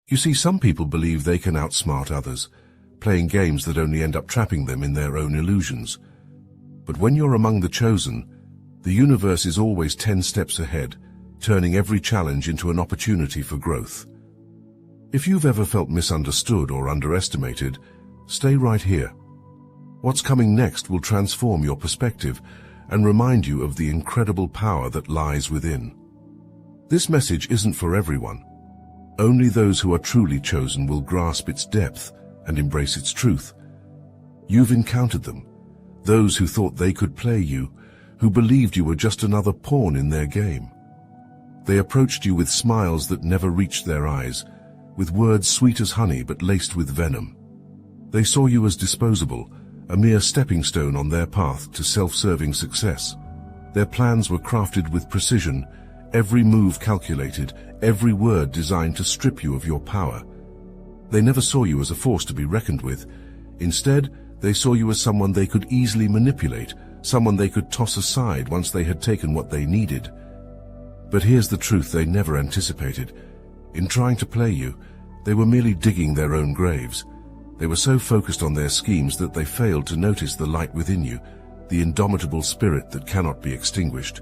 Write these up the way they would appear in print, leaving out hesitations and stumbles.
You see, some people believe they can outsmart others, playing games that only end up trapping them in their own illusions. But when you're among the chosen, the universe is always 10 steps ahead, turning every challenge into an opportunity for growth. If you've ever felt misunderstood or underestimated, stay right here. What's coming next will transform your perspective and remind you of the incredible power that lies within. This message isn't for everyone. Only those who are truly chosen will grasp its depth and embrace its truth. You've encountered them, those who thought they could play you, who believed you were just another pawn in their game. They approached you with smiles that never reached their eyes, with words sweet as honey but laced with venom. They saw you as disposable, a mere stepping stone on their path to self-serving success. Their plans were crafted with precision, every move calculated, every word designed to strip you of your power. They never saw you as a force to be reckoned with. Instead, they saw you as someone they could easily manipulate, someone they could toss aside once they had taken what they needed. But here's the truth they never anticipated. In trying to play you, they were merely digging their own graves. They were so focused on their schemes that they failed to notice the light within you, the indomitable spirit that cannot be extinguished.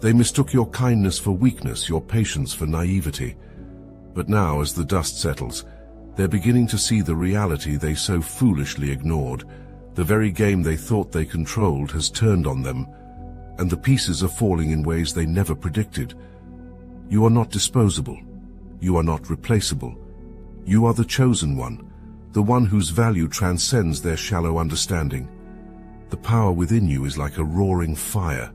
They mistook your kindness for weakness, your patience for naivety. But now, as the dust settles, they're beginning to see the reality they so foolishly ignored. The very game they thought they controlled has turned on them, and the pieces are falling in ways they never predicted. You are not disposable. You are not replaceable. You are the chosen one, the one whose value transcends their shallow understanding. The power within you is like a roaring fire,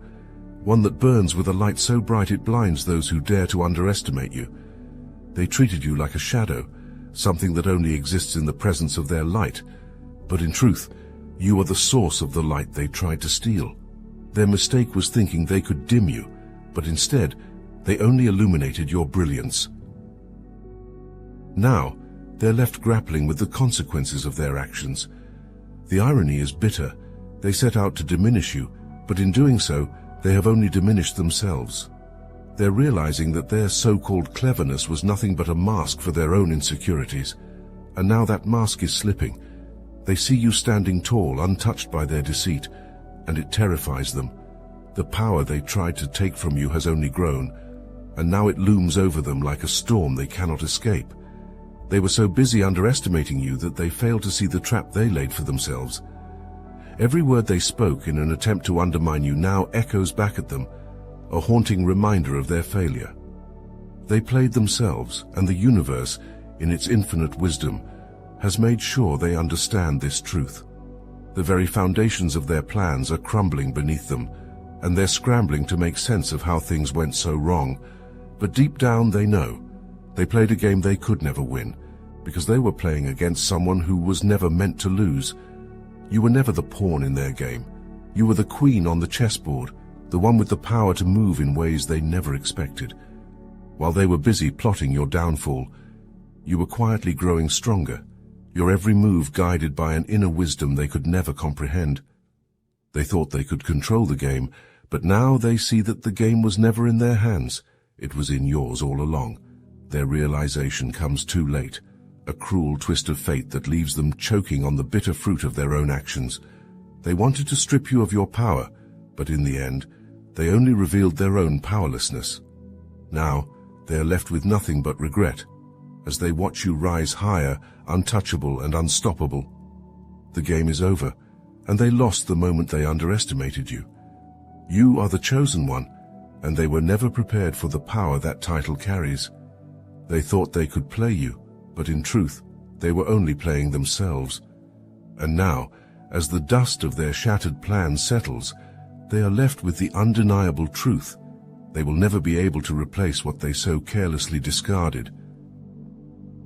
one that burns with a light so bright it blinds those who dare to underestimate you. They treated you like a shadow, something that only exists in the presence of their light. But in truth, you are the source of the light they tried to steal. Their mistake was thinking they could dim you, but instead, they only illuminated your brilliance. Now, they're left grappling with the consequences of their actions. The irony is bitter. They set out to diminish you, but in doing so, they have only diminished themselves. They're realizing that their so-called cleverness was nothing but a mask for their own insecurities. And now that mask is slipping. They see you standing tall, untouched by their deceit, and it terrifies them. The power they tried to take from you has only grown, and now it looms over them like a storm they cannot escape. They were so busy underestimating you that they failed to see the trap they laid for themselves. Every word they spoke in an attempt to undermine you now echoes back at them, a haunting reminder of their failure. They played themselves, and the universe, in its infinite wisdom, has made sure they understand this truth. The very foundations of their plans are crumbling beneath them, and they're scrambling to make sense of how things went so wrong. But deep down they know. They played a game they could never win, because they were playing against someone who was never meant to lose. You were never the pawn in their game. You were the queen on the chessboard, the one with the power to move in ways they never expected. While they were busy plotting your downfall, you were quietly growing stronger, your every move guided by an inner wisdom they could never comprehend. They thought they could control the game, but now they see that the game was never in their hands. It was in yours all along. Their realization comes too late, a cruel twist of fate that leaves them choking on the bitter fruit of their own actions. They wanted to strip you of your power, but in the end, they only revealed their own powerlessness. Now, they are left with nothing but regret, as they watch you rise higher, untouchable and unstoppable. The game is over, and they lost the moment they underestimated you. You are the chosen one, and they were never prepared for the power that title carries. They thought they could play you, but in truth, they were only playing themselves. And now, as the dust of their shattered plans settles, they are left with the undeniable truth. They will never be able to replace what they so carelessly discarded.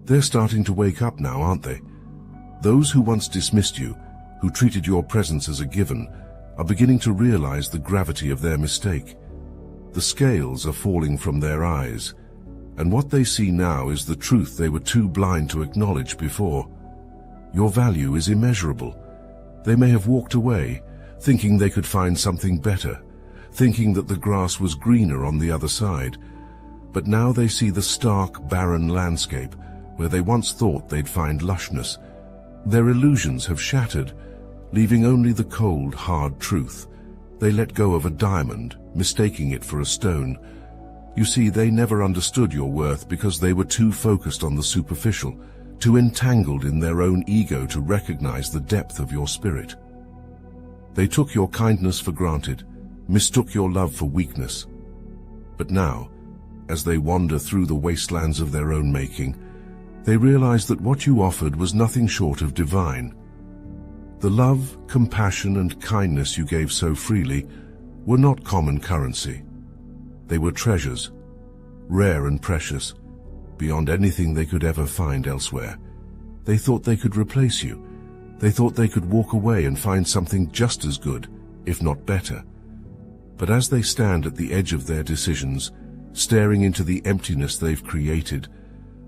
They're starting to wake up now, aren't they? Those who once dismissed you, who treated your presence as a given, are beginning to realize the gravity of their mistake. The scales are falling from their eyes, and what they see now is the truth they were too blind to acknowledge before. Your value is immeasurable. They may have walked away, thinking they could find something better, thinking that the grass was greener on the other side. But now they see the stark, barren landscape, where they once thought they'd find lushness. Their illusions have shattered, leaving only the cold, hard truth. They let go of a diamond, mistaking it for a stone. You see, they never understood your worth because they were too focused on the superficial, too entangled in their own ego to recognize the depth of your spirit. They took your kindness for granted, mistook your love for weakness. But now, as they wander through the wastelands of their own making, they realize that what you offered was nothing short of divine. The love, compassion, and kindness you gave so freely were not common currency. They were treasures, rare and precious, beyond anything they could ever find elsewhere. They thought they could replace you. They thought they could walk away and find something just as good, if not better. But as they stand at the edge of their decisions, staring into the emptiness they've created,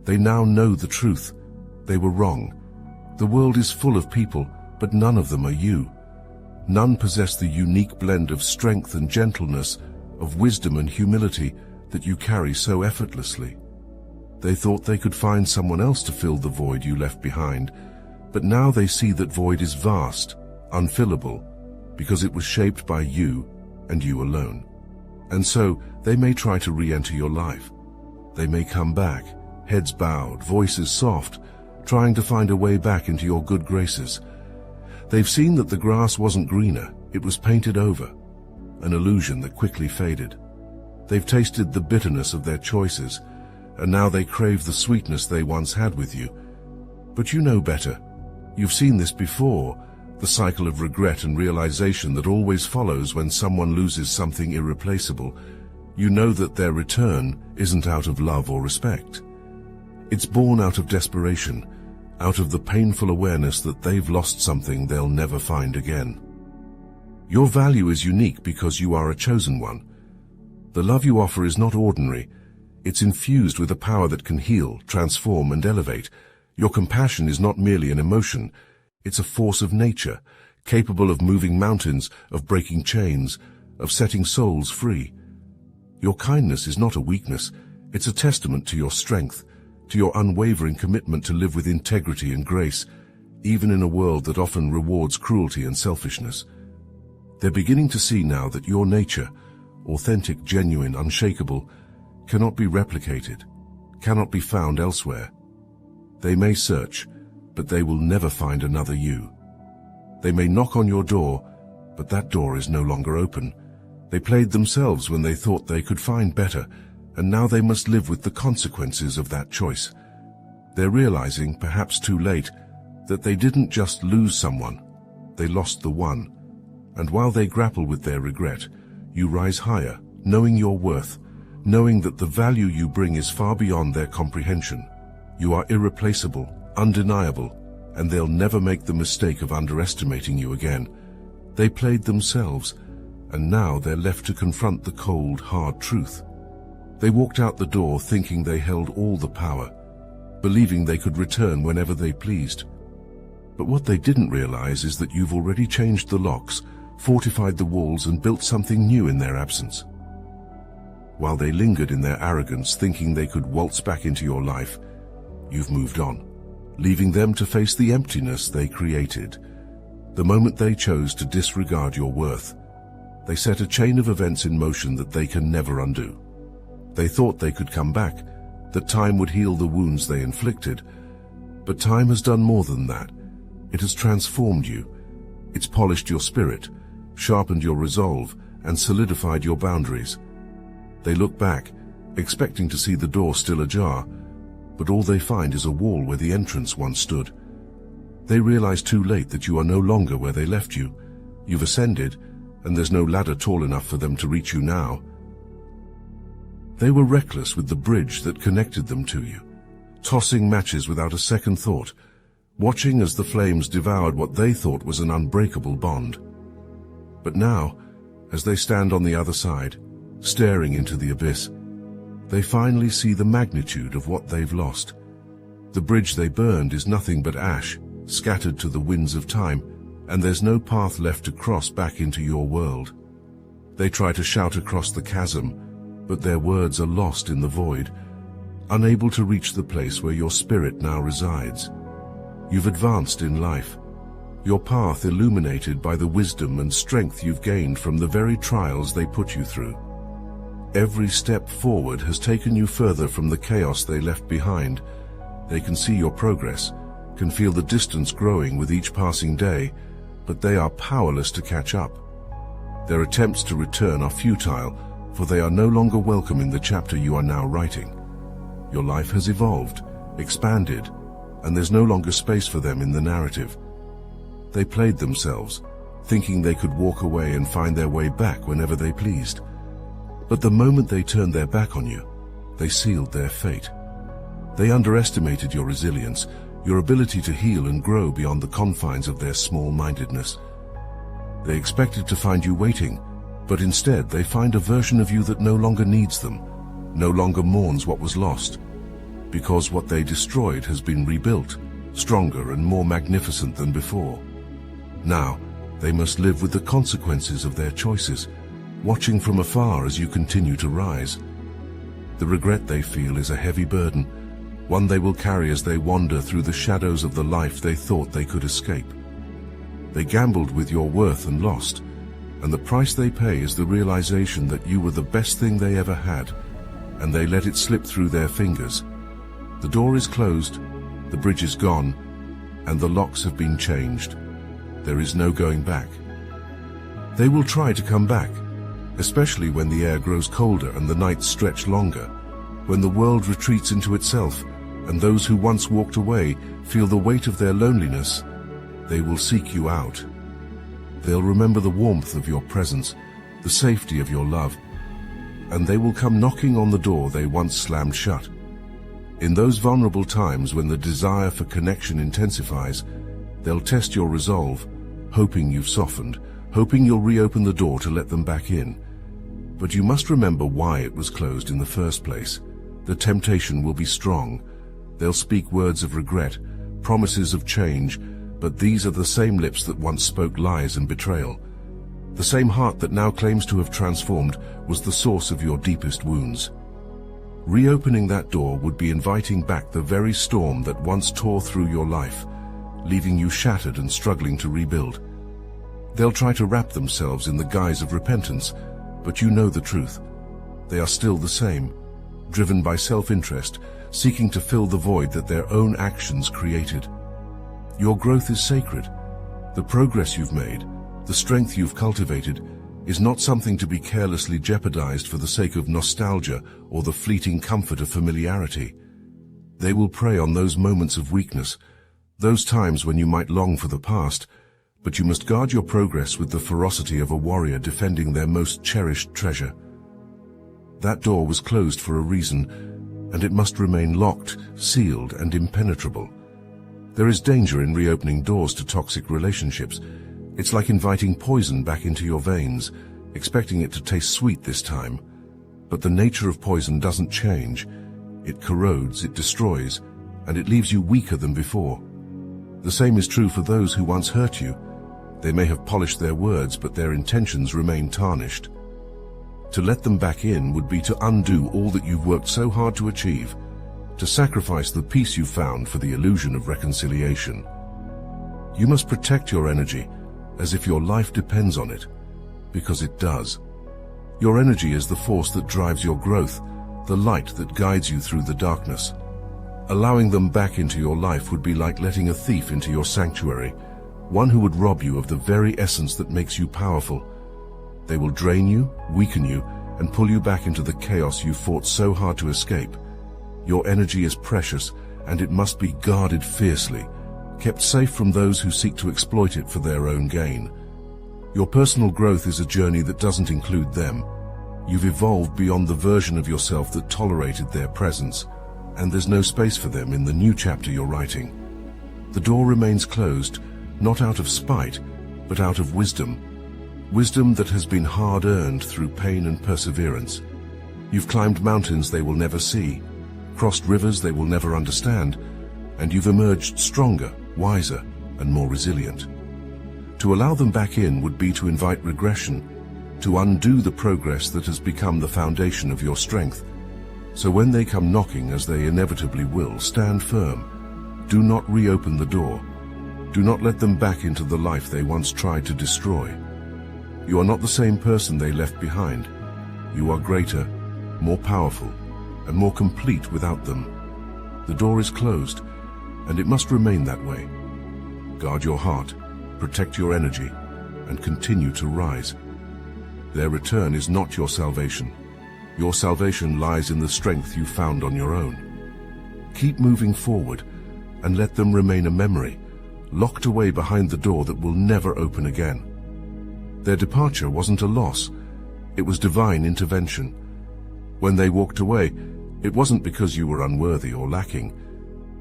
they now know the truth. They were wrong. The world is full of people, but none of them are you. None possess the unique blend of strength and gentleness, of wisdom and humility that you carry so effortlessly. They thought they could find someone else to fill the void you left behind, but now they see that void is vast, unfillable, because it was shaped by you and you alone. And so, they may try to re-enter your life. They may come back, heads bowed, voices soft, trying to find a way back into your good graces. They've seen that the grass wasn't greener, it was painted over, an illusion that quickly faded. They've tasted the bitterness of their choices, and now they crave the sweetness they once had with you. But you know better. You've seen this before, the cycle of regret and realization that always follows when someone loses something irreplaceable. You know that their return isn't out of love or respect. It's born out of desperation, out of the painful awareness that they've lost something they'll never find again. Your value is unique because you are a chosen one. The love you offer is not ordinary. It's infused with a power that can heal, transform, and elevate. Your compassion is not merely an emotion. It's a force of nature, capable of moving mountains, of breaking chains, of setting souls free. Your kindness is not a weakness. It's a testament to your strength, to your unwavering commitment to live with integrity and grace, even in a world that often rewards cruelty and selfishness. They're beginning to see now that your nature, authentic, genuine, unshakable, cannot be replicated, cannot be found elsewhere. They may search, but they will never find another you. They may knock on your door, but that door is no longer open. They played themselves when they thought they could find better, and now they must live with the consequences of that choice. They're realizing, perhaps too late, that they didn't just lose someone, they lost the one. And while they grapple with their regret, you rise higher, knowing your worth, knowing that the value you bring is far beyond their comprehension. You are irreplaceable, undeniable, and they'll never make the mistake of underestimating you again. They played themselves, and now they're left to confront the cold, hard truth. They walked out the door thinking they held all the power, believing they could return whenever they pleased. But what they didn't realize is that you've already changed the locks, fortified the walls, and built something new in their absence. While they lingered in their arrogance, thinking they could waltz back into your life, you've moved on, leaving them to face the emptiness they created. The moment they chose to disregard your worth, they set a chain of events in motion that they can never undo. They thought they could come back, that time would heal the wounds they inflicted. But time has done more than that. It has transformed you. It's polished your spirit, sharpened your resolve, and solidified your boundaries. They look back, expecting to see the door still ajar, but all they find is a wall where the entrance once stood. They realize too late that you are no longer where they left you. You've ascended, and there's no ladder tall enough for them to reach you now. They were reckless with the bridge that connected them to you, tossing matches without a second thought, watching as the flames devoured what they thought was an unbreakable bond. But now, as they stand on the other side, staring into the abyss, they finally see the magnitude of what they've lost. The bridge they burned is nothing but ash, scattered to the winds of time, and there's no path left to cross back into your world. They try to shout across the chasm, but their words are lost in the void. unable to reach the place where your spirit now resides. You've advanced in life, your path illuminated by the wisdom and strength you've gained from the very trials they put you through. Every step forward has taken you further from the chaos they left behind. They can see your progress, can feel the distance growing with each passing day, but they are powerless to catch up. Their attempts to return are futile, for they are no longer welcome in the chapter you are now writing. Your life has evolved, expanded, and there's no longer space for them in the narrative. They played themselves, thinking they could walk away and find their way back whenever they pleased. But the moment they turned their back on you, they sealed their fate. They underestimated your resilience, your ability to heal and grow beyond the confines of their small-mindedness. They expected to find you waiting, but instead they find a version of you that no longer needs them, no longer mourns what was lost, because what they destroyed has been rebuilt, stronger and more magnificent than before. Now, they must live with the consequences of their choices, watching from afar as you continue to rise. The regret they feel is a heavy burden, one they will carry as they wander through the shadows of the life they thought they could escape. They gambled with your worth and lost, and the price they pay is the realization that you were the best thing they ever had, and they let it slip through their fingers. The door is closed, the bridge is gone, and the locks have been changed. There is no going back. They will try to come back, especially when the air grows colder and the nights stretch longer, when the world retreats into itself, and those who once walked away feel the weight of their loneliness. They will seek you out. They'll remember the warmth of your presence, the safety of your love, and they will come knocking on the door they once slammed shut. In those vulnerable times when the desire for connection intensifies, they'll test your resolve, hoping you've softened, hoping you'll reopen the door to let them back in. But you must remember why it was closed in the first place. The temptation will be strong. They'll speak words of regret, promises of change, but these are the same lips that once spoke lies and betrayal. The same heart that now claims to have transformed was the source of your deepest wounds. Reopening that door would be inviting back the very storm that once tore through your life, leaving you shattered and struggling to rebuild. They'll try to wrap themselves in the guise of repentance, but you know the truth. They are still the same, driven by self-interest, seeking to fill the void that their own actions created. Your growth is sacred. The progress you've made, the strength you've cultivated, is not something to be carelessly jeopardized for the sake of nostalgia or the fleeting comfort of familiarity. They will prey on those moments of weakness, those times when you might long for the past, but you must guard your progress with the ferocity of a warrior defending their most cherished treasure. That door was closed for a reason, and it must remain locked, sealed, and impenetrable. There is danger in reopening doors to toxic relationships. It's like inviting poison back into your veins, expecting it to taste sweet this time. But the nature of poison doesn't change. It corrodes, it destroys, and it leaves you weaker than before. The same is true for those who once hurt you. They may have polished their words, but their intentions remain tarnished. To let them back in would be to undo all that you've worked so hard to achieve, to sacrifice the peace you found for the illusion of reconciliation. You must protect your energy as if your life depends on it, because it does. Your energy is the force that drives your growth, the light that guides you through the darkness. Allowing them back into your life would be like letting a thief into your sanctuary, one who would rob you of the very essence that makes you powerful. They will drain you, weaken you, and pull you back into the chaos you fought so hard to escape. Your energy is precious, and it must be guarded fiercely, kept safe from those who seek to exploit it for their own gain. Your personal growth is a journey that doesn't include them. You've evolved beyond the version of yourself that tolerated their presence, and there's no space for them in the new chapter you're writing. The door remains closed, not out of spite, but out of wisdom. Wisdom that has been hard-earned through pain and perseverance. You've climbed mountains they will never see, crossed rivers they will never understand, and you've emerged stronger, wiser, and more resilient. To allow them back in would be to invite regression, to undo the progress that has become the foundation of your strength. So when they come knocking, as they inevitably will, stand firm. Do not reopen the door. Do not let them back into the life they once tried to destroy. You are not the same person they left behind. You are greater, more powerful, and more complete without them. The door is closed, and it must remain that way. Guard your heart, protect your energy, and continue to rise. Their return is not your salvation. Your salvation lies in the strength you found on your own. Keep moving forward, and let them remain a memory, locked away behind the door that will never open again. Their departure wasn't a loss. It was divine intervention. When they walked away, it wasn't because you were unworthy or lacking.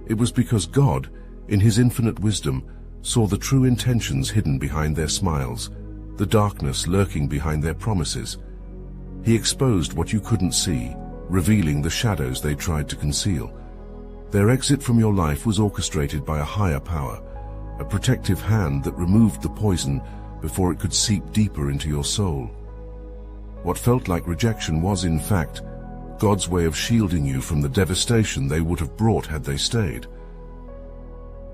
It was because God, in His infinite wisdom, saw the true intentions hidden behind their smiles, the darkness lurking behind their promises. He exposed what you couldn't see, revealing the shadows they tried to conceal. Their exit from your life was orchestrated by a higher power, a protective hand that removed the poison before it could seep deeper into your soul. What felt like rejection was, in fact, God's way of shielding you from the devastation they would have brought had they stayed.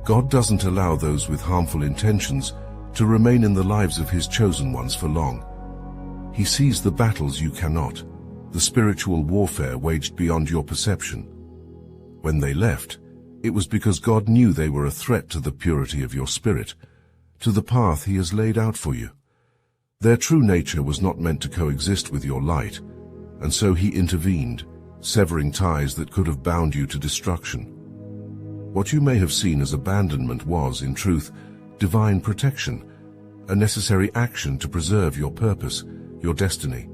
God doesn't allow those with harmful intentions to remain in the lives of His chosen ones for long. He sees the battles you cannot, the spiritual warfare waged beyond your perception. When they left, it was because God knew they were a threat to the purity of your spirit, to the path He has laid out for you. Their true nature was not meant to coexist with your light, and so He intervened, severing ties that could have bound you to destruction. What you may have seen as abandonment was, in truth, divine protection, a necessary action to preserve your purpose, your destiny.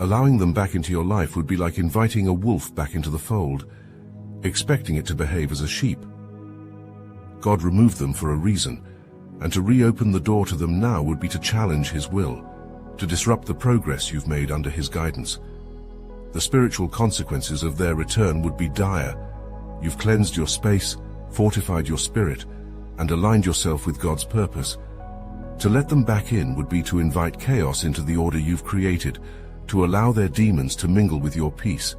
Allowing them back into your life would be like inviting a wolf back into the fold, expecting it to behave as a sheep. God removed them for a reason, and to reopen the door to them now would be to challenge His will, to disrupt the progress you've made under His guidance. The spiritual consequences of their return would be dire. You've cleansed your space, fortified your spirit, and aligned yourself with God's purpose. To let them back in would be to invite chaos into the order you've created, to allow their demons to mingle with your peace.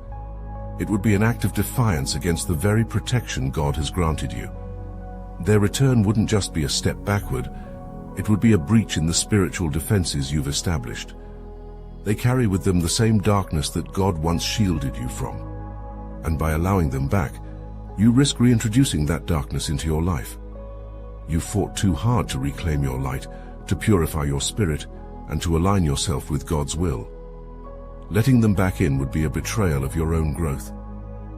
It would be an act of defiance against the very protection God has granted you. Their return wouldn't just be a step backward, it would be a breach in the spiritual defenses you've established. They carry with them the same darkness that God once shielded you from. And by allowing them back, you risk reintroducing that darkness into your life. You fought too hard to reclaim your light, to purify your spirit, and to align yourself with God's will. Letting them back in would be a betrayal of your own growth,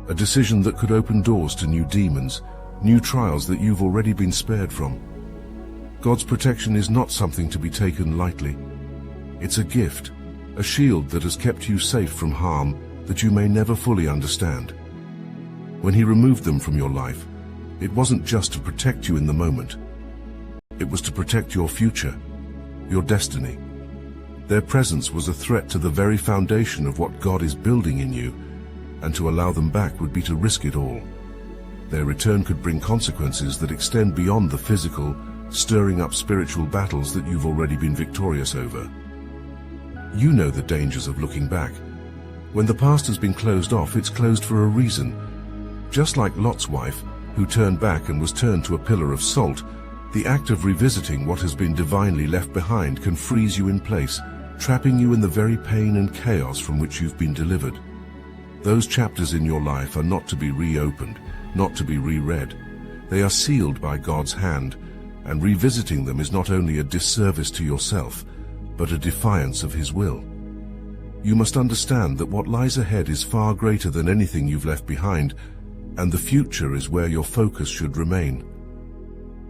a decision that could open doors to new demons, new trials that you've already been spared from. God's protection is not something to be taken lightly. It's a gift, a shield that has kept you safe from harm that you may never fully understand. When He removed them from your life, it wasn't just to protect you in the moment. It was to protect your future, your destiny. Their presence was a threat to the very foundation of what God is building in you, and to allow them back would be to risk it all. Their return could bring consequences that extend beyond the physical, stirring up spiritual battles that you've already been victorious over. You know the dangers of looking back. When the past has been closed off, it's closed for a reason. Just like Lot's wife, who turned back and was turned to a pillar of salt, the act of revisiting what has been divinely left behind can freeze you in place, trapping you in the very pain and chaos from which you've been delivered. Those chapters in your life are not to be reopened, not to be reread. They are sealed by God's hand, and revisiting them is not only a disservice to yourself, but a defiance of His will. You must understand that what lies ahead is far greater than anything you've left behind, and the future is where your focus should remain.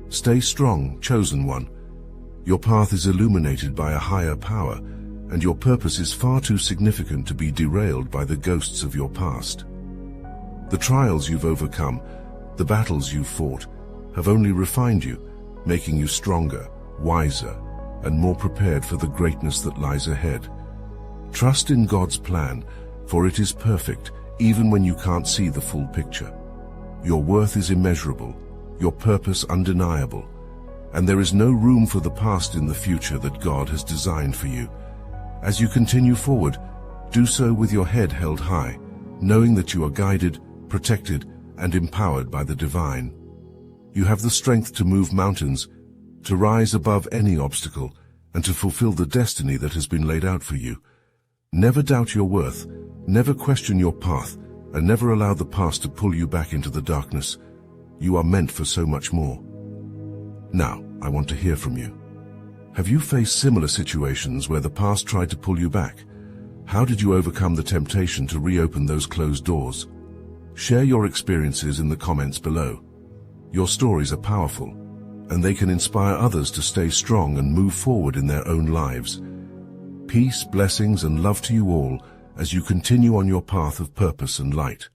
Stay strong, chosen one. Your path is illuminated by a higher power, and your purpose is far too significant to be derailed by the ghosts of your past. The trials you've overcome, the battles you've fought, have only refined you, making you stronger, wiser, and more prepared for the greatness that lies ahead. Trust in God's plan, for it is perfect, even when you can't see the full picture. Your worth is immeasurable, your purpose undeniable, and there is no room for the past in the future that God has designed for you. As you continue forward, do so with your head held high, knowing that you are guided, protected, and empowered by the divine. You have the strength to move mountains, to rise above any obstacle, and to fulfill the destiny that has been laid out for you. Never doubt your worth, never question your path, and never allow the past to pull you back into the darkness. You are meant for so much more. Now, I want to hear from you. Have you faced similar situations where the past tried to pull you back? How did you overcome the temptation to reopen those closed doors? Share your experiences in the comments below. Your stories are powerful, and they can inspire others to stay strong and move forward in their own lives. Peace, blessings, and love to you all as you continue on your path of purpose and light.